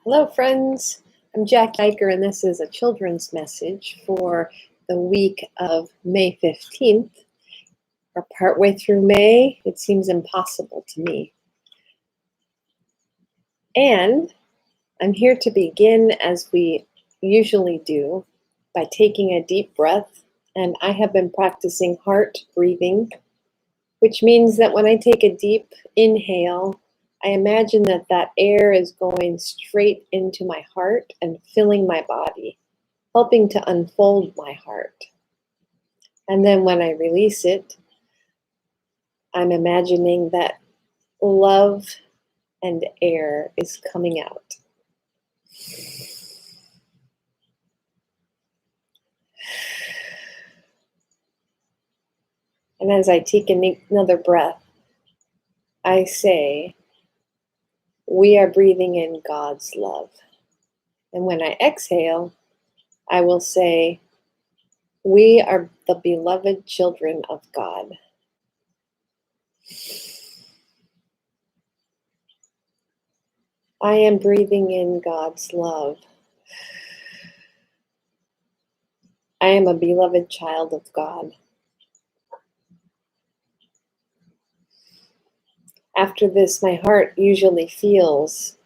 Hello, friends. I'm Jackie Iker, and this is a children's message for the week of May 15th. We're partway through May. It seems impossible to me. And I'm here to begin, as we usually do, by taking a deep breath. And I have been practicing heart breathing, which means that when I take a deep inhale, I imagine that air is going straight into my heart and filling my body, helping to unfold my heart. And then when I release it, I'm imagining that love and air is coming out. And as I take another breath, I say, we are breathing in God's love. And when I exhale, I will say, we are the beloved children of God. I am breathing in God's love. I am a beloved child of God. After this, my heart usually feels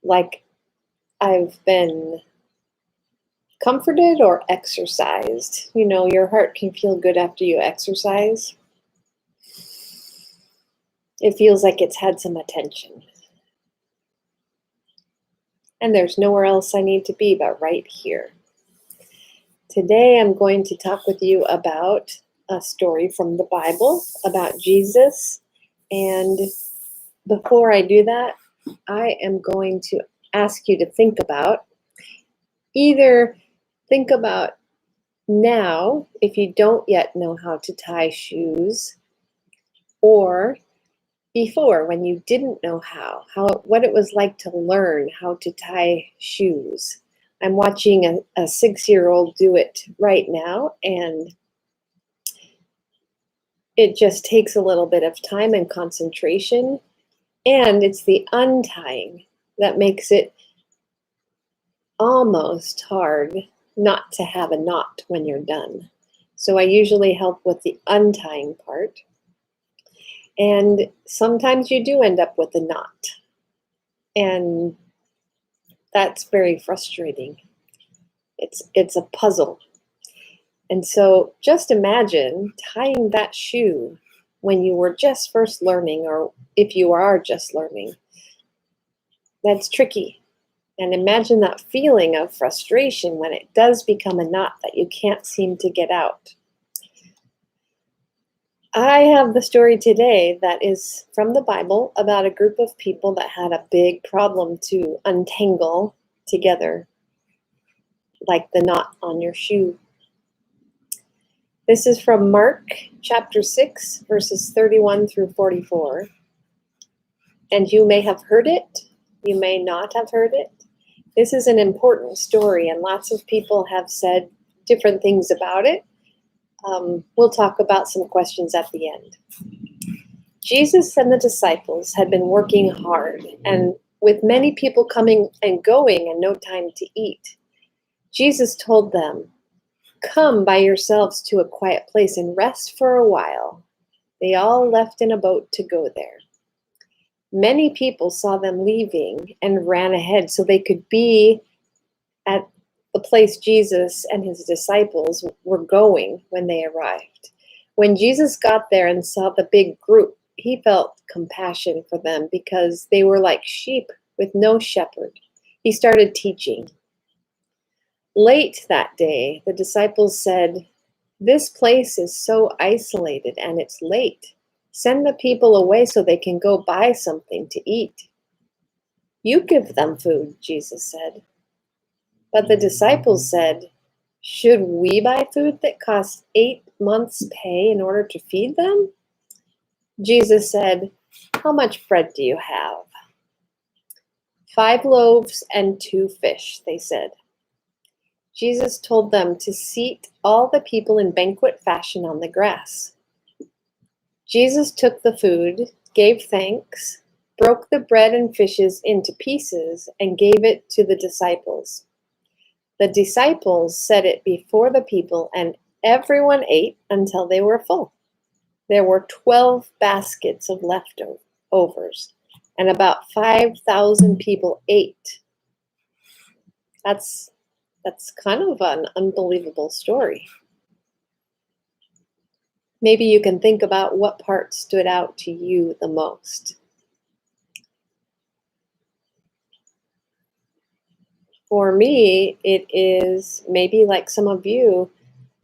like I've been comforted or exercised. You know, your heart can feel good after you exercise. It feels like it's had some attention. And there's nowhere else I need to be but right here. Today I'm going to talk with you about a story from the Bible about Jesus. And before I do that, I am going to ask you to think about now, if you don't yet know how to tie shoes, or before, when you didn't know what it was like to learn how to tie shoes. I'm watching a 6-year-old do it right now, and it just takes a little bit of time and concentration, and it's the untying that makes it almost hard not to have a knot when you're done. So I usually help with the untying part. And sometimes you do end up with a knot. And that's very frustrating. It's a puzzle. And so just imagine tying that shoe when you were just first learning, or if you are just learning. That's tricky. And imagine that feeling of frustration when it does become a knot that you can't seem to get out. I have the story today that is from the Bible about a group of people that had a big problem to untangle together, like the knot on your shoe. This is from Mark chapter 6, verses 31 through 44. And you may have heard it, you may not have heard it. This is an important story, and lots of people have said different things about it. We'll talk about some questions at the end. Jesus and the disciples had been working hard, and with many people coming and going and no time to eat, Jesus told them, "Come by yourselves to a quiet place and rest for a while." They all left in a boat to go there. Many people saw them leaving and ran ahead so they could be at the place Jesus and his disciples were going when they arrived. When Jesus got there and saw the big group, he felt compassion for them because they were like sheep with no shepherd. He started teaching. Late that day, the disciples said, "This place is so isolated and it's late. Send the people away so they can go buy something to eat." "You give them food," Jesus said. But the disciples said, "Should we buy food that costs 8 months' pay in order to feed them?" Jesus said, "How much bread do you have?" "5 loaves and 2 fish," they said. Jesus told them to seat all the people in banquet fashion on the grass. Jesus took the food, gave thanks, broke the bread and fishes into pieces, and gave it to the disciples. The disciples set it before the people, and everyone ate until they were full. There were 12 baskets of leftovers, and about 5,000 people ate. That's kind of an unbelievable story. Maybe you can think about what part stood out to you the most. For me, it is maybe like some of you,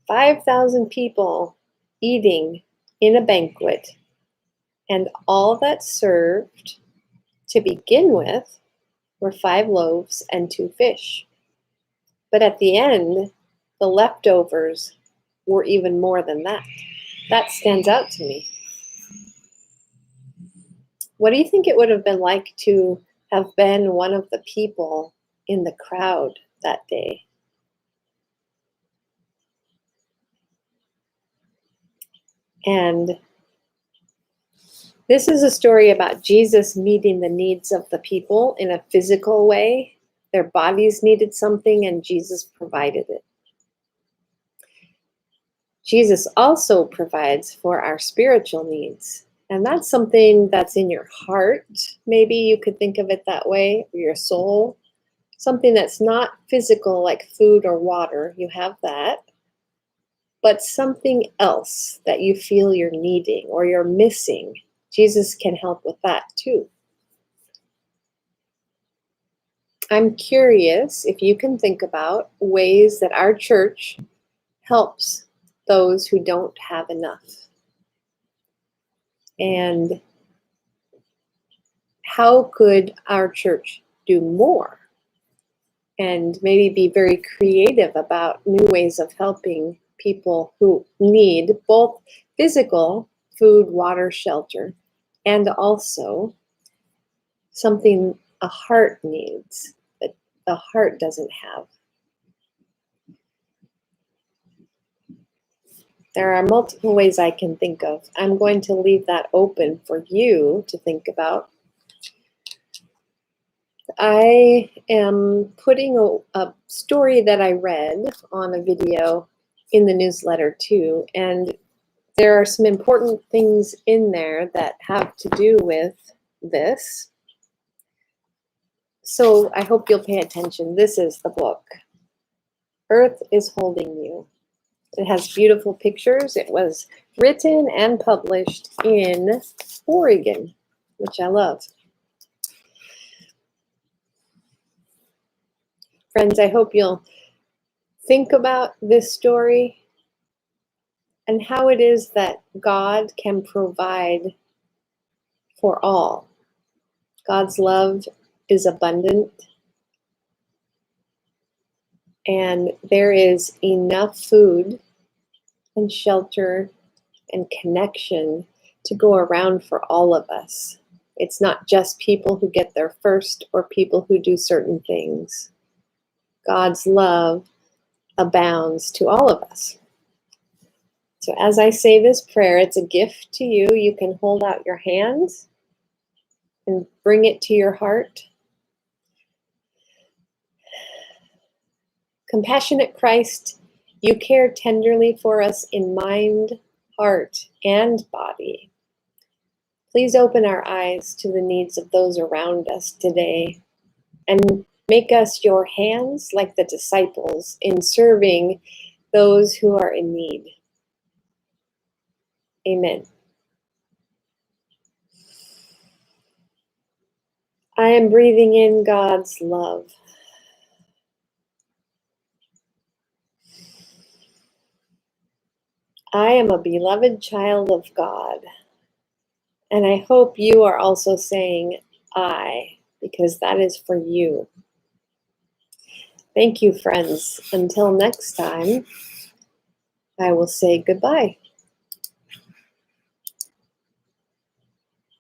5,000 people eating in a banquet, and all that's served to begin with were 5 loaves and 2 fish. But at the end, the leftovers were even more than that. That stands out to me. What do you think it would have been like to have been one of the people in the crowd that day? And this is a story about Jesus meeting the needs of the people in a physical way. Their bodies needed something, and Jesus provided it. Jesus also provides for our spiritual needs. And that's something that's in your heart. Maybe you could think of it that way, or your soul. Something that's not physical, like food or water. You have that. But something else that you feel you're needing or you're missing. Jesus can help with that too. I'm curious if you can think about ways that our church helps those who don't have enough. And how could our church do more? And maybe be very creative about new ways of helping people who need both physical food, water, shelter, and also something a heart needs that the heart doesn't have. There are multiple ways I can think of. I'm going to leave that open for you to think about. I am putting a story that I read on a video in the newsletter too, and there are some important things in there that have to do with this. So I hope you'll pay attention. This is the book, Earth is Holding You. It has beautiful pictures. It was written and published in Oregon, which I love. Friends, I hope you'll think about this story and how it is that God can provide for all. God's love is abundant, and there is enough food and shelter and connection to go around for all of us. It's not just people who get there first or people who do certain things. God's love abounds to all of us. So as I say this prayer, it's a gift to you. You can hold out your hands and bring it to your heart. Compassionate Christ, you care tenderly for us in mind, heart, and body. Please open our eyes to the needs of those around us today and make us your hands like the disciples in serving those who are in need. Amen. I am breathing in God's love. I am a beloved child of God. And I hope you are also saying I, because that is for you. Thank you, friends. Until next time, I will say goodbye.